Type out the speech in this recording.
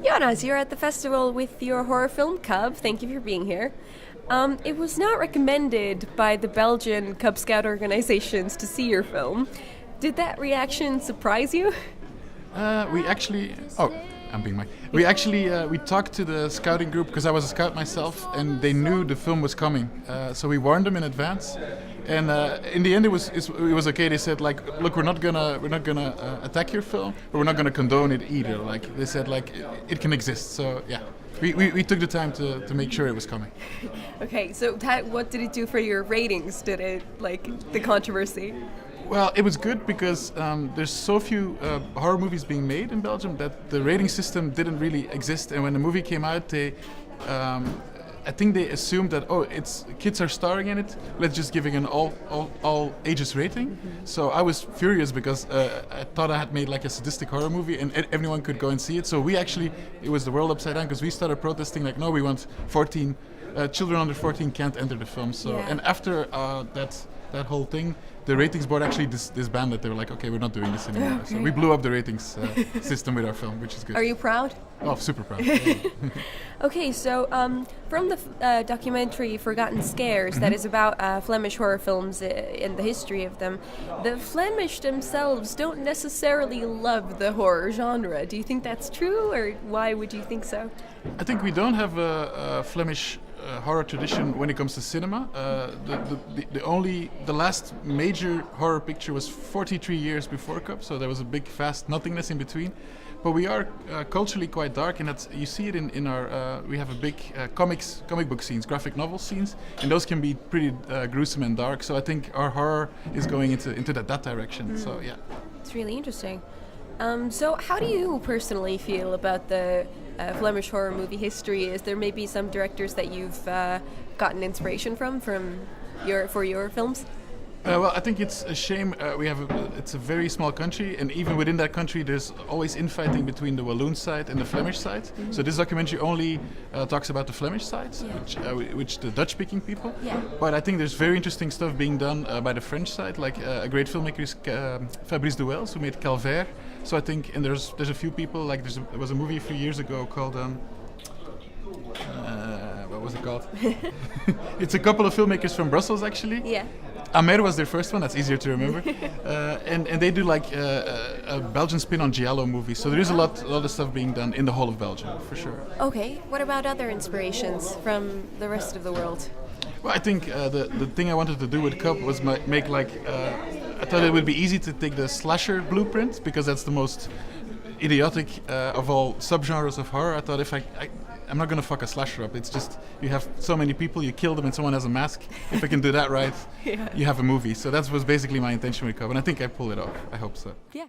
Jonas, you're at the festival with your horror film Cub. Thank you for being here. It was not recommended by the Belgian Cub Scout organizations to see your film. Did that reaction surprise you? We actually. Oh, I'm being Mike. We talked to the scouting group because I was a scout myself, and they knew the film was coming. So we warned them in advance, and in the end it was okay. They said like, look, we're not gonna attack your film, but we're not gonna condone it either. Like they said, like it can exist. So yeah. We took the time to make sure it was coming. Okay, so what did it do for your ratings? Did it, like, the controversy? Well, it was good because there's so few horror movies being made in Belgium that the rating system didn't really exist. And when the movie came out, I think they assumed that, it's kids are starring in it, let's just give it an all ages rating. Mm-hmm. So I was furious because I thought I had made like a sadistic horror movie and everyone could go and see it. So it was the world upside down because we started protesting like, no, we want 14, children under 14 can't enter the film. So yeah. And after that whole thing, the ratings board actually disbanded. They were like, okay, we're not doing this anymore. Okay. So we blew up the ratings system with our film, which is good. Are you proud? Oh, super proud. Okay, so from the documentary Forgotten Scares, mm-hmm. that is about Flemish horror films and the history of them, the Flemish themselves don't necessarily love the horror genre. Do you think that's true, or why would you think so? I think we don't have a Flemish horror tradition when it comes to cinema. The last major horror picture was 43 years before Cub, so there was a big vast nothingness in between. But we are culturally quite dark, and you see it in our. We have a big comic book scenes, graphic novel scenes, and those can be pretty gruesome and dark. So I think our horror is going into that direction. Mm. So yeah, it's really interesting. So how do you personally feel about the Flemish horror movie history? Is there maybe some directors that you've gotten inspiration from for your films? Well, I think it's a shame. It's a very small country, and even within that country, there's always infighting between the Walloon side and the Flemish side. Mm-hmm. So this documentary only talks about the Flemish side, yeah. which the Dutch-speaking people. Yeah. But I think there's very interesting stuff being done by the French side. Like a great filmmaker is Fabrice Duels, who made Calvaire. So I think, and there's a few people. Like there was a movie a few years ago called. What was it called? It's a couple of filmmakers from Brussels, actually. Yeah. Amer was their first one, that's easier to remember. And they do like a Belgian spin on Giallo movies. So there is a lot of stuff being done in the whole of Belgium, for sure. Okay, what about other inspirations from the rest of the world? Well, I think the thing I wanted to do with Cub was make like... I thought it would be easy to take the slasher blueprint, because that's the most idiotic of all subgenres of horror. I thought if I'm not going to fuck a slasher up. It's just, you have so many people, you kill them and someone has a mask. If I can do that right, yeah. You have a movie. So that was basically my intention with Cub, and I think I pulled it off. I hope so. Yeah.